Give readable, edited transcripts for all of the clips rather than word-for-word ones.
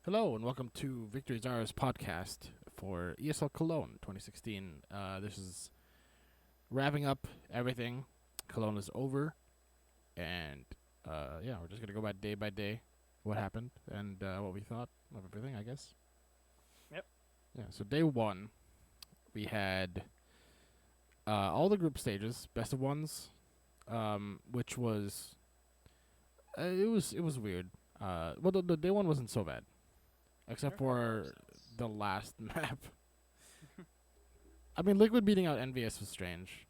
Hello and welcome to Victory Zara's podcast for ESL Cologne 2016. This is wrapping up everything. Cologne is over, and we're just gonna go by day, what happened and what we thought of everything. I guess. Yep. Yeah. So day one, we had all the group stages, best of ones, which was it was weird. Well, the day one wasn't so bad, except for the last map. I mean, Liquid beating out Envious was strange.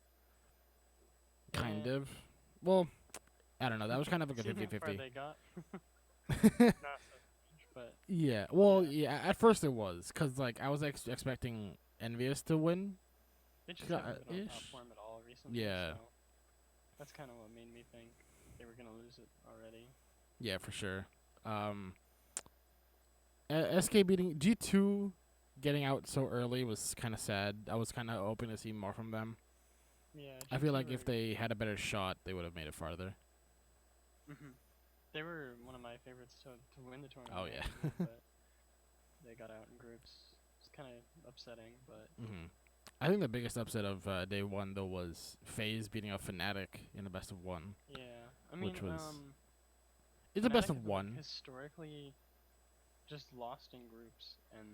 Kind Yeah. of. Well, I don't know. That was kind of like a Seeing how far 50-50. they got. Not so much, but Yeah. Well, yeah. yeah. At first it was, cause like I was expecting Envious to win. They just haven't been on top Ish. form at all recently, Yeah. so that's kind of what made me think they were gonna lose it already. Yeah, for sure. Um, SK beating G2, getting out so early was kind of sad. I was kind of hoping to see more from them. Yeah, I feel G2 like if they had a better shot, they would have made it farther. they were one of my favorites to win the tournament. Oh yeah. Actually, but they got out in groups. It's kind of upsetting, but I think the biggest upset of day one though was FaZe beating out Fnatic in the best of one, yeah. I mean, which was it's a best Fnatic of have, one. historically just lost in groups, and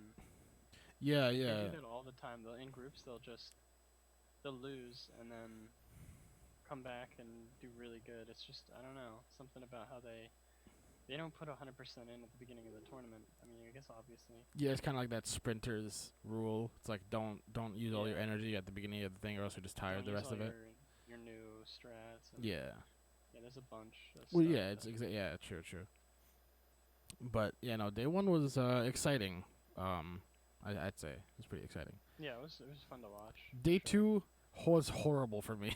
Yeah, they yeah, do that all the time. In groups, they'll lose and then come back and do really good. It's just, I don't know, something about how they don't put 100% in at the beginning of the tournament. I mean, I guess obviously. yeah. It's kind of like that sprinters rule. It's like don't use all your energy at the beginning of the thing, or else you're just tired Don't the use rest all of it. your new strats. And Yeah. yeah, there's a bunch of Well, stuff. yeah. Yeah. True. But yeah, no. Day one was exciting. I'd say it was pretty exciting. Yeah, it was fun to watch. Day For sure. two was horrible for me,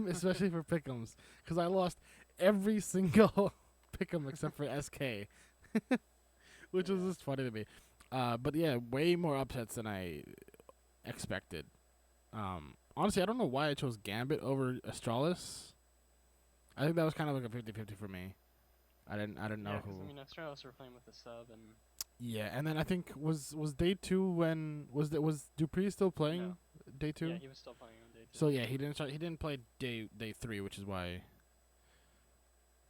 especially for pick'ems, because I lost every single pick'em except for SK, which was Yeah. just funny to me. But yeah, way more upsets than I expected. Honestly, I don't know why I chose Gambit over Astralis. I think that was kind of like a 50-50 for me. I didn't know Yeah, because I who. mean, Australis were playing with the sub, and Yeah, and then I think was day two when was Dupree still playing no, day two? yeah, he was still playing on day 2. So yeah, he didn't play day three, which is why.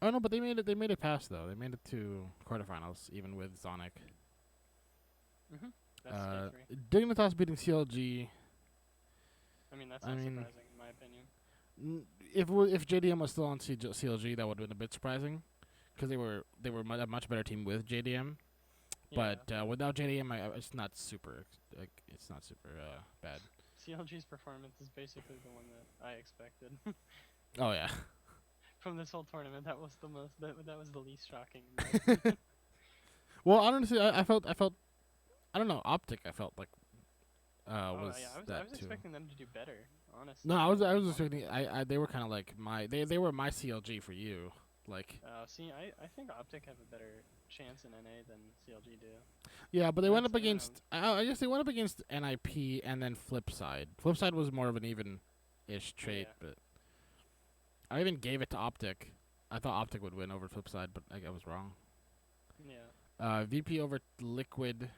Oh no, but they made it past though. They made it to quarterfinals even with Zonic. That's day 3. Dignitas beating CLG. I mean, that's I not mean, surprising in my opinion. if JDM was still on CLG, that would have been a bit surprising, because they were a much better team with JDM. Yeah. But without JDM, it's not super it's not super bad. CLG's performance is basically the one that I expected Oh yeah. from this whole tournament. That was the most. That was the least shocking. Well, honestly, I felt I don't know, Optic. I felt like Oh was yeah, I that was too. expecting them to do better. Honestly. No, I was expecting. They were kind of like they were my CLG for you. Like See, I think Optic have a better chance in NA than CLG do. yeah, but they went up I don't know. against. I guess they went up against NIP and then Flipside. Flipside was more of an even-ish trait, Yeah. but I even gave it to Optic. I thought Optic would win over Flipside, but I was wrong. Yeah. VP over Liquid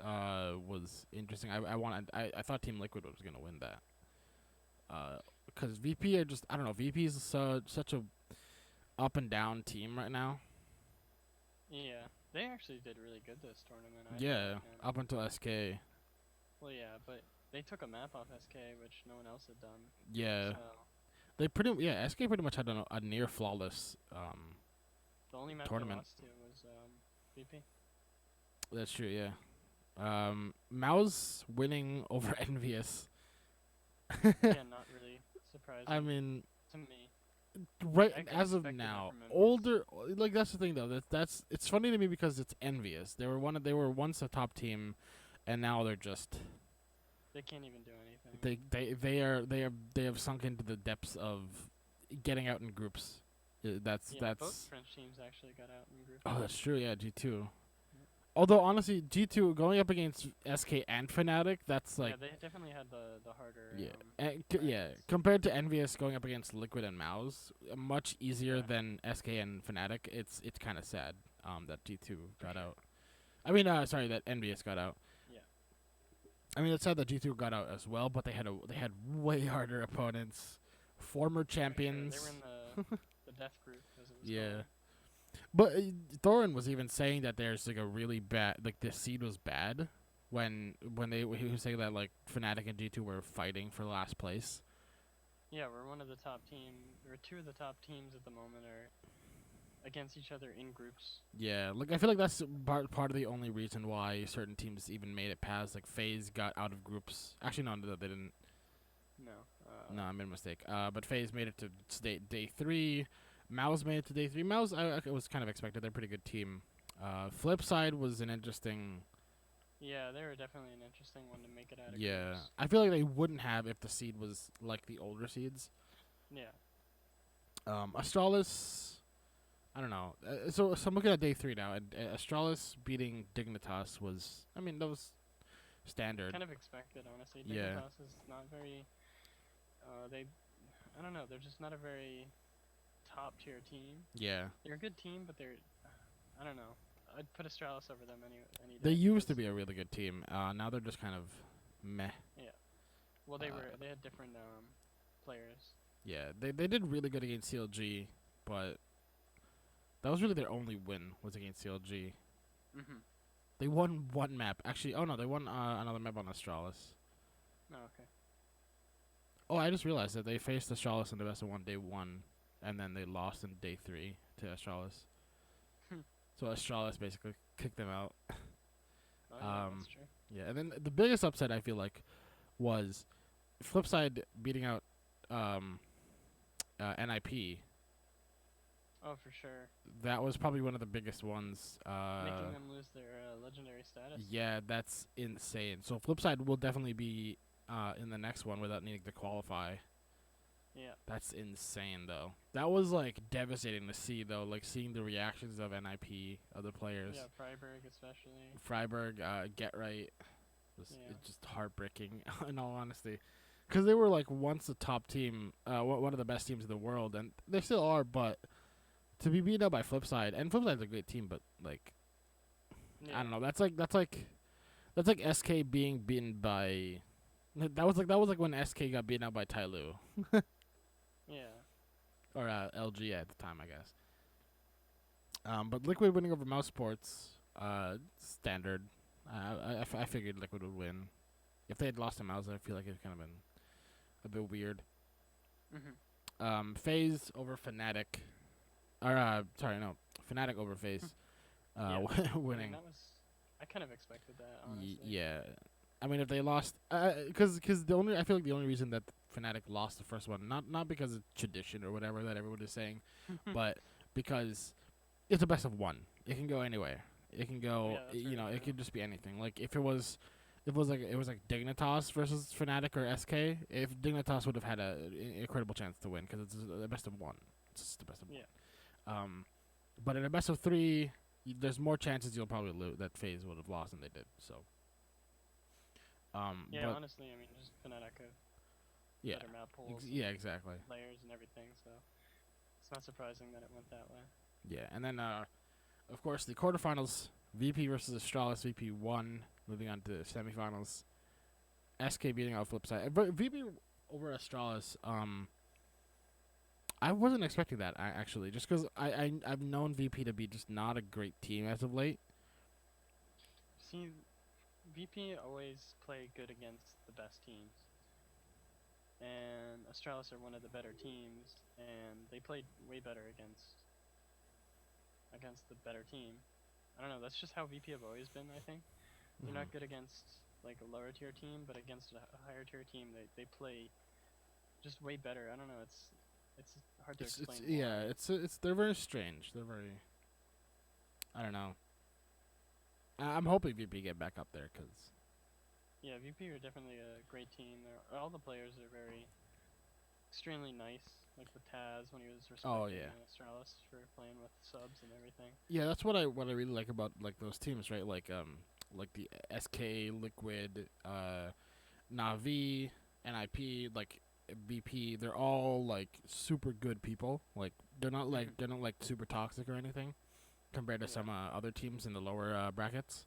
was interesting. I thought Team Liquid was gonna win that. Because VP are just I don't know. VP is such a up and down team right now. Yeah. They actually did really good this tournament. Yeah, And up until SK. well, yeah, but they took a map off SK, which no one else had done. Yeah, So SK pretty much had a near flawless the only map tournament. they lost to was VP. That's true. Yeah. Mao's winning over Envious. Yeah, not really surprising. I mean, to me. right I as of expected that now, from Envious. older like that's the thing though. That's it's funny to me because it's Envious. They were once a top team, and now they're just They can't even do anything. they have sunk into the depths of getting out in groups. That's Both French teams actually got out in group. oh that's true. Yeah, G2. Yeah. Although honestly, G2 going up against SK and Fnatic, that's like yeah, they definitely had the harder. yeah. brackets. Compared to Envious going up against Liquid and Mouse, much easier Yeah. than SK and Fnatic. It's kind of sad that G2 got sure. out. I mean, sorry, that NBS got out. Yeah, I mean, it's sad that G2 got out as well, but they had way harder opponents, former for sure. They were champions. in the death group, as it was Yeah, called. but Thorin was even saying that there's like a really bad, like the seed was bad when he was saying that like Fnatic and G2 were fighting for last place. Yeah, we're one of the top team, or two of the top teams at the moment are against each other in groups. Yeah, like I feel like that's part of the only reason why certain teams even made it past. Like FaZe got out of groups. Actually, no, they didn't. No. No, I made a mistake. But FaZe made it to day 3. Mouse made it to day 3. Mouse, I was kind of expected. They're a pretty good team. Flip side was an interesting. Yeah, they were definitely an interesting one to make it out of Yeah, groups. I feel like they wouldn't have if the seed was like the older seeds. Yeah. Astralis, I don't know. So I'm looking at day 3 now, and Astralis beating Dignitas was. I mean, that was standard. Kind of expected, honestly. Yeah. Dignitas is not very. They, I don't know. They're just not a very top tier team. Yeah. They're a good team, but they're, I don't know. I'd put Astralis over them any They day. used to Because, be a really good team. Now they're just kind of meh. yeah. Well, they had different players. Yeah, they did really good against CLG, but that was really their only win was against CLG. Mhm. They won one map. Actually, oh no, they won another map on Astralis. Oh, okay. Oh, I just realized that they faced Astralis in the best of 1 day 1, and then they lost in day 3 to Astralis. Hmm. So Astralis basically kicked them out. Oh yeah, that's true. Yeah, and then the biggest upset I feel like was Flipside beating out NIP. Oh, for sure. That was probably one of the biggest ones. Making them lose their legendary status. Yeah, that's insane. So Flipside will definitely be in the next one without needing to qualify. Yeah. That's insane, though. That was like devastating to see, though. Like seeing the reactions of NIP, other players, Yeah, Freiburg especially. Freiburg, Get Right. Yeah. It's just heartbreaking, in all honesty, because they were like once the top team, one of the best teams in the world, and they still are. But to be beat up by Flipside, and Flipside's a great team, but like Yeah. I don't know. That's like SK being beaten by. That was like when SK got beaten out by Tyloo Yeah. or LG at the time, I guess. But Liquid winning over Mouse Sports, standard. I figured Liquid would win. If they had lost to Mouse, I feel like it would kind of been a bit weird. Mhm. FaZe over Fnatic, or sorry, no, Fnatic over FaZe, Yeah. I mean, winning. I kind of expected that, honestly. Yeah, I mean if they lost, because I feel like the only reason that Fnatic lost the first one, not because of tradition or whatever that everyone is saying, but because it's a best of 1. It can go anywhere. It can go, Yeah, that's very it true. could just be anything. Like if it was like Dignitas versus Fnatic or SK. If Dignitas would have had an incredible chance to win because it's the best of 1. It's just the best of Yeah. 1. But in a best of 3, there's more chances you'll probably lose that FaZe would have lost than they did. So. Yeah, But honestly, I mean, just Fnatic have yeah, better map pools, yeah, exactly. layers, and everything, so it's not surprising that it went that way. Yeah, and then of course the quarterfinals: VP versus Astralis. VP won. Moving on to semifinals. SK beating out Flipside. VP over Astralis. I wasn't expecting that actually, just because I've known VP to be just not a great team as of late. See, VP always play good against the best teams, and Astralis are one of the better teams, and they played way better against the better team. I don't know. That's just how VP have always been. I think they're not good against like a lower tier team, but against a higher tier team, they play just way better. I don't know. It's hard to explain why. Yeah, it's they're very strange. They're very. I don't know. I'm hoping VP get back up there because. Yeah, VP are definitely a great team. All the players are very extremely nice. Like with Taz when he was respecting Astralis for playing with subs and everything. Yeah, that's what I really like about like those teams, right? Like the SK, Liquid, Navi, NIP, like VP. They're all like super good people. Like they're not like super toxic or anything. compared to Yeah. some other teams in the lower brackets.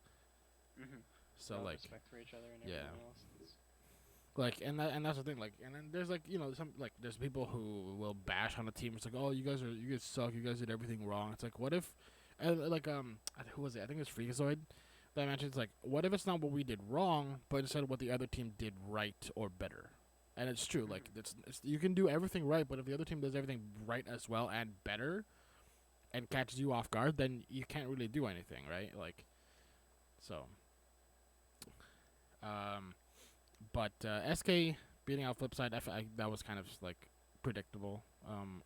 Mhm. So No like, respect for each other and yeah, everything else. like and that's the thing. Like, and then there's like some like there's people who will bash on a team. It's like, oh, you guys suck. You guys did everything wrong. It's like, what if, like who was it? I think it was Freakazoid that mentioned. It's like, what if it's not what we did wrong, but instead what the other team did right or better? And it's true. Like, Mhm. it's you can do everything right, but if the other team does everything right as well and better, and catches you off guard, then you can't really do anything, right? Like, so. Um, but SK beating out Flipside, that was kind of like predictable.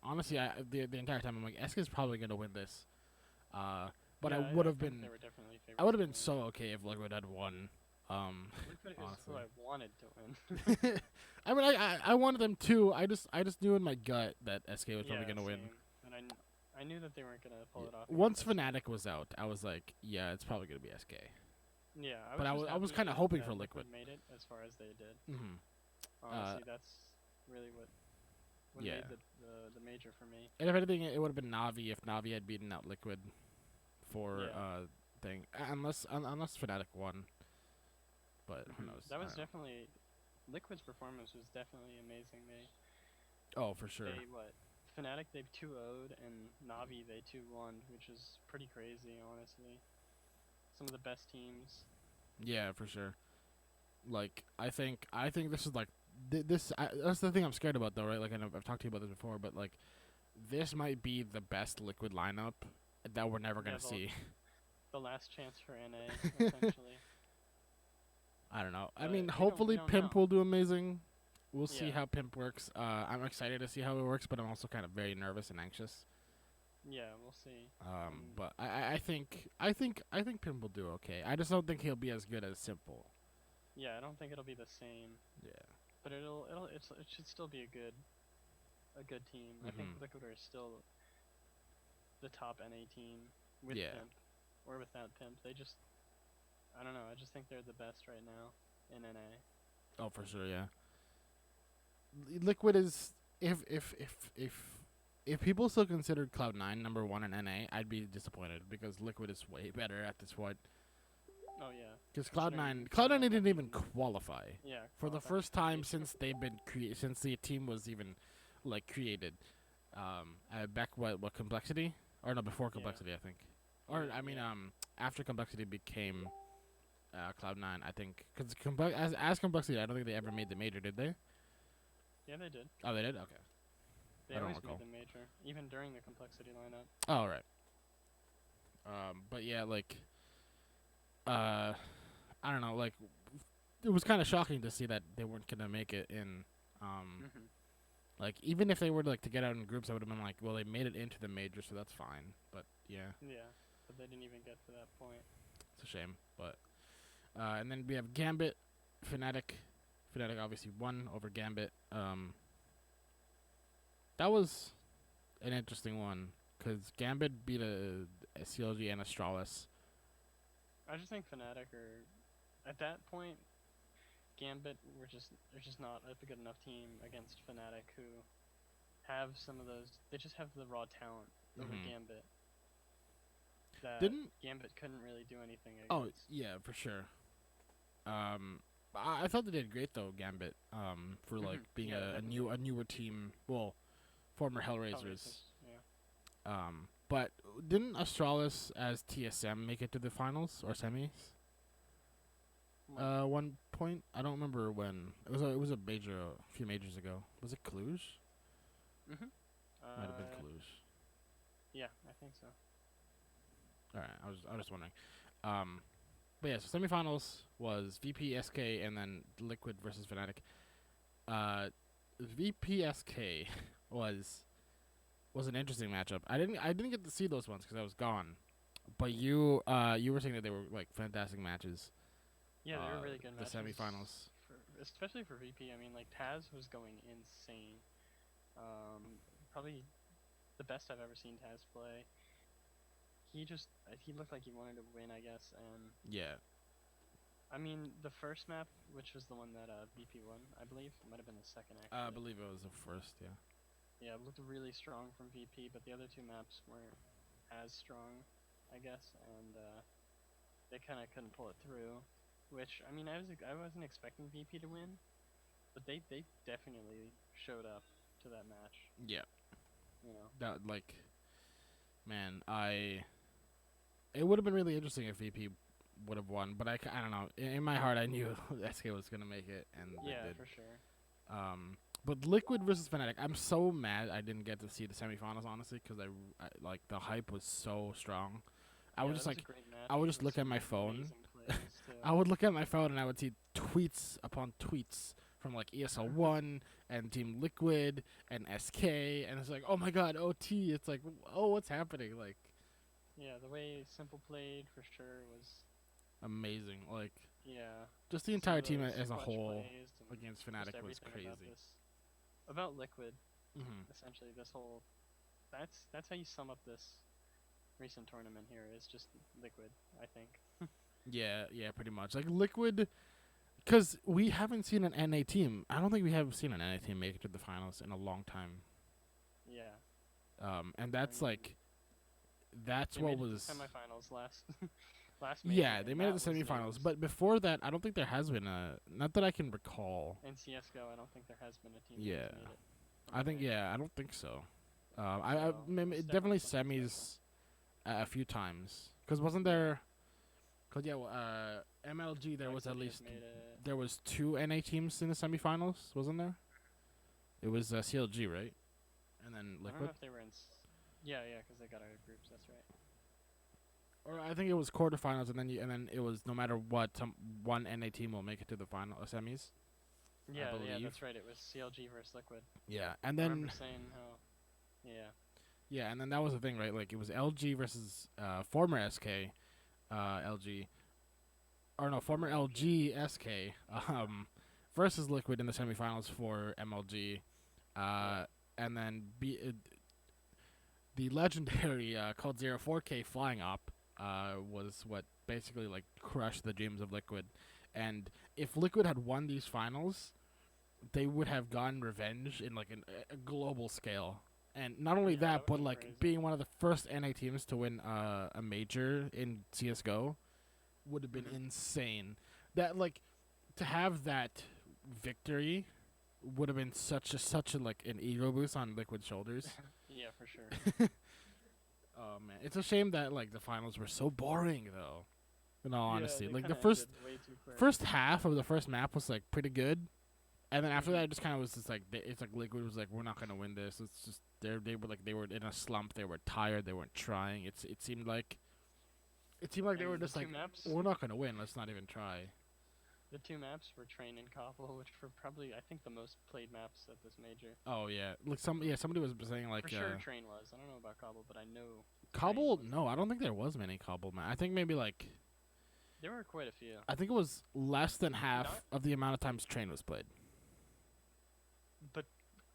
Honestly, the entire time I'm like, SK is probably gonna win this. Uh, but Yeah, I think they were definitely I favorites would have to been win. so okay if Liquid had won. Liquid is who Honestly, I wanted to win. I mean, I wanted them too. I just knew in my gut that SK was probably Yeah, gonna win. same. And I knew that they weren't gonna pull Yeah. it off against Once SK. Fnatic was out, I was like, yeah, it's probably gonna be SK. Yeah, I But was just I was kind of happy hoping for that Liquid. Liquid made it as far as they did. Hmm. Honestly, that's really what Yeah. made the major for me. And if anything, it would have been Navi if Navi had beaten out Liquid for Yeah. thing. Unless Fnatic won, but who knows? That I was don't know. definitely Liquid's performance was definitely amazing. Oh, for sure. They what Fnatic they 2-0'd and Navi they 2-1, which is pretty crazy, honestly. Some of the best teams. Yeah, for sure. Like I think this is like that's the thing I'm scared about though, right? Like I've talked to you about this before, but like this might be the best Liquid lineup that we're never Yeah, gonna see. the last chance for NA essentially. I don't know. I But mean, we hopefully don't Pimp know. will do amazing. We'll see Yeah. how Pimp works. I'm excited to see how it works, but I'm also kind of very nervous and anxious. Yeah, we'll see. But I think Pimp will do okay. I just don't think he'll be as good as Simple. Yeah, I don't think it'll be the same, Yeah. but it should still be a good team. I think Mhm. Liquid are still the top NA team with Yeah. Pimp or without Pimp. They just I don't know. I just think they're the best right now in NA. Oh, for sure. Yeah. Liquid is if people still considered Cloud9 number one in NA, I'd be disappointed because Liquid is way better at this point. Oh yeah. Because Considering Cloud9 got didn't even beaten. qualify Yeah, for the qualified first for time major. since they've been since the team was even like created. Back what complexity or no before Yeah. complexity I think, or I mean Yeah. after complexity became Cloud9 I think because as complexity I don't think they ever made the major, did they? Yeah, they did. Oh, they did. Okay, They I don't always made recall. the major, even during the complexity lineup. Oh, right. But yeah, like uh, I don't know, like it was kind of shocking to see that they weren't gonna make it in. Mhm. Like even if they were like to get out in groups, I would have been like, well, they made it into the major, so that's fine. But yeah, Yeah, but they didn't even get to that point. it's a shame. But and then we have Gambit, Fnatic. Fnatic obviously won over Gambit. That was an interesting one because Gambit beat a CLG and Astralis. I just think Fnatic are at that point. Gambit they're just not a good enough team against Fnatic who have some of those. They just have the raw talent over Hmm. Gambit that Didn't Gambit couldn't really do anything Oh against. yeah, for sure. Um, I thought they did great though, Gambit. For like being Yeah, definitely. a newer team. Well, former Hellraisers. Hellraisers. Yeah. But didn't Astralis as TSM make it to the finals or semis? When? One point I don't remember when. It was a major a few majors ago. Was it Cluj? Mhm. Might have been Uh, Cluj. yeah, I think so. All right, I was just wondering. Um, but yeah, so semifinals was VP SK and then Liquid versus Fnatic. VP SK was an interesting matchup. I didn't get to see those ones because I was gone. But you were saying that they were like fantastic matches. Yeah, they were really good The matches, semifinals. especially for VP. I mean, like Taz was going insane. Probably the best I've ever seen Taz play. He looked like he wanted to win, I guess. And Yeah. I mean, the first map, which was the one that VP won, I believe, it might have been the second I actually. believe it was the first. Yeah. Yeah, it looked really strong from VP, but the other two maps weren't as strong. I guess, and they kind of couldn't pull it through. Which I mean, I wasn't expecting VP to win, but they definitely showed up to that match. Yeah, You know. that like, man, it would have been really interesting if VP would have won, but I don't know. In my heart, I knew SK was gonna make it, and Yeah, they did. for sure. But Liquid versus Fnatic, I'm so mad I didn't get to see the semifinals, honestly, because I like the hype was so strong. I Yeah, would that just was a like, great match I would just with look at some my phone. amazing plays too. I would look at my phone and I would see tweets upon tweets from like ESL One and Team Liquid and SK, and it's like, oh my god, OT. It's like, oh, what's happening? Like, Yeah, the way Simple played for sure was amazing. Like, yeah. just the Some entire of team those as a clutch whole plays and against just Fnatic was everything about crazy. this about Liquid. Hmm. Essentially, this whole that's how you sum up this recent tournament here is just Liquid. I think. Yeah, yeah, pretty much. Like Liquid, because we haven't seen an NA team. I don't think we have seen an NA team make it to the finals in a long time. Yeah, And I that's mean like, that's they what made it to was. semifinals last last major, Yeah, they and made it that to was semifinals, news. but before that, I don't think there has been a. Not that I can recall. In CS:GO, I don't think there has been a team that Yeah, has made it from I think NA. I don't think so. So it's Definitely definitely something special. semis a few times. Cause wasn't Yeah, there? Cause yeah, MLG there Black was at City has least made it. there was two NA teams in the semifinals, wasn't there? It was CLG, right? And then I don't know Liquid. if they were in. Yeah, yeah, because they got out of groups. That's right. Or I think it was quarterfinals, and then it was no matter what, one NA team will make it to the final semis. I Yeah, yeah, believe. that's right. It was CLG versus Liquid. Yeah, and I remember then saying how. Yeah. yeah, and then that was the thing, right? Like it was LG versus former SK, LG, or no, former Former LG. LG SK, versus Liquid in the semifinals for MLG, Yeah. uh, and then the legendary called 04K flying up was what basically like crushed the dreams of Liquid. And if Liquid had won these finals, they would have gotten revenge in like a global scale. And not only Yeah, that that, would have but been like crazy. being one of the first NA teams to win a major in CS:GO would have been Mhm. insane. That like to have that victory would have been such a like an ego boost on Liquid's shoulders. Yeah, for sure. Oh man, it's a shame that like the finals were so boring though. In all Yeah, honesty, they like kind the of ended way too quick. first half of the first map was like pretty good, and then after that, Mhm. it just kind of was just like it's like Liquid was like, we're not gonna win this. It's just they were in a slump. They were tired. They weren't trying. It seemed like they were And the just two like, maps, we're not gonna win. Let's not even try. the two maps were Train and Cobble, which were probably I think the most played maps at this major. Oh yeah, like somebody was saying For like sure, Train was. I don't know about Cobble, but I know Train Cobble. was No, I the. don't think there was many Cobble man. I think maybe like There were quite a few. I think it was less than half Not, of the amount of times Train was played. but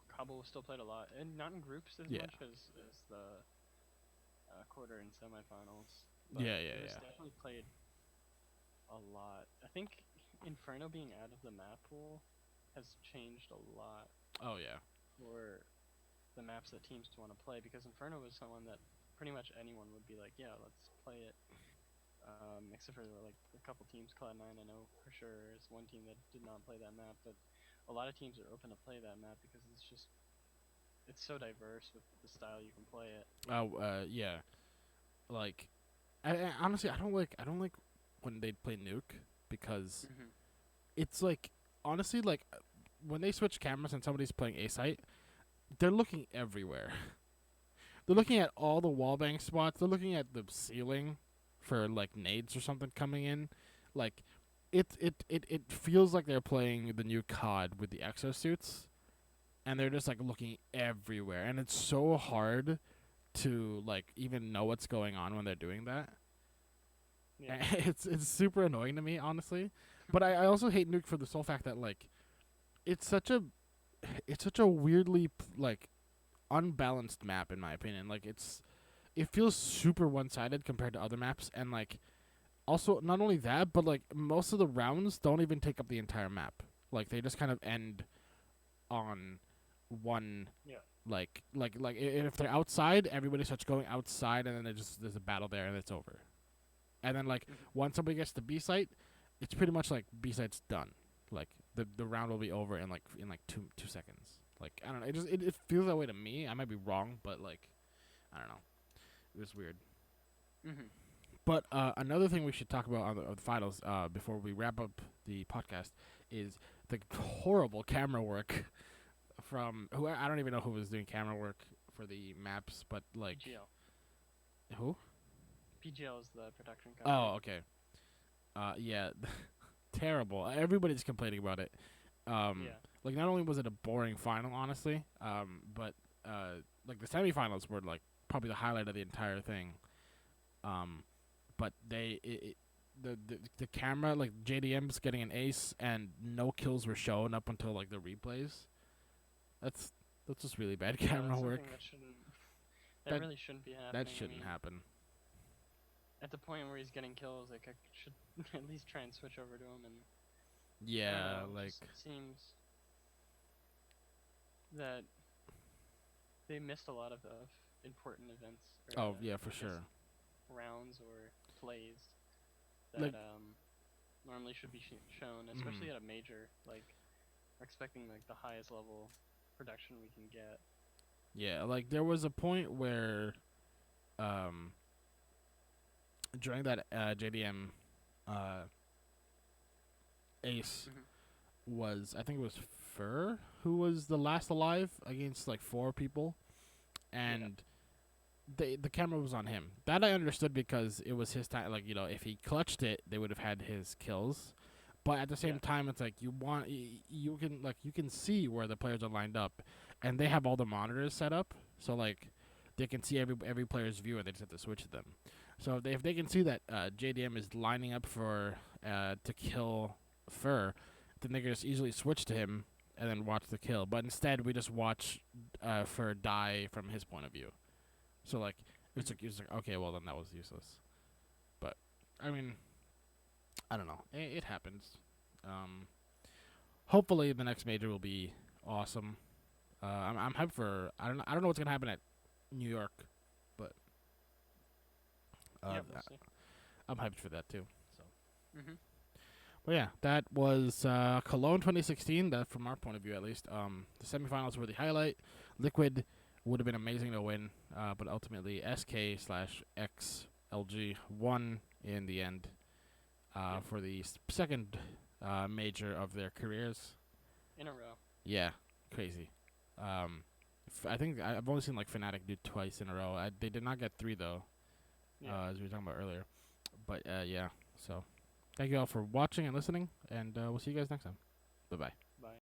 Cobble was still played a lot, and not in groups as Yeah, much as the quarter and semifinals. But yeah, yeah, it was yeah. definitely played a lot. I think Inferno being out of the map pool has changed a lot Oh yeah. for the maps that teams want to play because Inferno was someone that pretty much anyone would be like, yeah, let's play it. Except for like a couple teams, Cloud9 I know for sure is one team that did not play that map, but a lot of teams are open to play that map because it's so diverse with the style you can play it. Oh yeah. Like honestly, I don't like when they play Nuke because Hmm. it's like honestly like when they switch cameras and somebody's playing A site, they're looking everywhere. They're looking at all the wallbang spots. They're looking at the ceiling for like nades or something coming in. Like it feels like they're playing the new COD with the exosuits, and they're just like looking everywhere, and it's so hard to like even know what's going on when they're doing that. Yeah. And it's super annoying to me, honestly. But I also hate Nuke for the sole fact that like it's such a it's such a weirdly like unbalanced map in my opinion. Like it feels super one sided compared to other maps, and like also not only that, but like most of the rounds don't even take up the entire map. Like they just kind of end on one Yeah. If they're outside, everybody starts going outside, and then there's a battle there, and it's over. And then like Mhm. once somebody gets to B site, it's pretty much like B site's done. Like the round will be over in like 2 seconds. Like I don't know, it feels that way to me. I might be wrong, but like I don't know. It was weird. Mhm. But another thing we should talk about on the finals before we wrap up the podcast is the horrible camera work from who I don't even know who was doing camera work for the maps, but like PGL. who? PGL is the production company. Oh, okay. Yeah, terrible. Everybody's complaining about it. Yeah. Like not only was it a boring final, honestly, but like the semifinals were like probably the highlight of the entire thing. Um, but the camera like JDM's getting an ace and no kills were shown up until like the replays. That's that's just really bad Yeah, camera that's work. something that shouldn't. That That really shouldn't be that happening. I shouldn't mean, happen. at the point where he's getting kills, like I should at least try and switch over to him. And I don't Yeah, know. It like just seems that they missed a lot of important events, or oh yeah for I guess sure. rounds or plays Like that normally should be shown, mm, especially at a major. Like we're expecting like the highest level production we can get. yeah, like there was a point where um during that JDM uh ace Mhm. was I think it was Fur who was the last alive against like four people, Yeah. and the camera was on him. That I understood because it was his time. Like if he clutched it, they would have had his kills. But at the Yeah. same time, it's like you can see where the players are lined up, and they have all the monitors set up, so like they can see every player's view, and they just have to switch them. So if they can see that JDM is lining up for to kill Fur, then they can just easily switch to him and then watch the kill. But instead, we just watch Fur die from his point of view. So like Mhm. it's like okay, well then that was useless. But I mean, I don't know. It happens. Um, hopefully the next major will be awesome. I'm hyped for. I don't know what's gonna happen at New York, but Yeah, we'll see. I'm hyped for that too. So, Mhm. but yeah, that was Cologne 2016. That from our point of view at least. The semifinals were the highlight. Liquid would have been amazing to win, but ultimately SK/XLG won in the end Yep. for the second major of their careers. In a row. Yeah, crazy. I think I've only seen like Fnatic do twice in a row. They did not get three though, Yeah. as we were talking about earlier. But yeah, so thank you all for watching and listening, and we'll see you guys next time. Bye bye. Bye.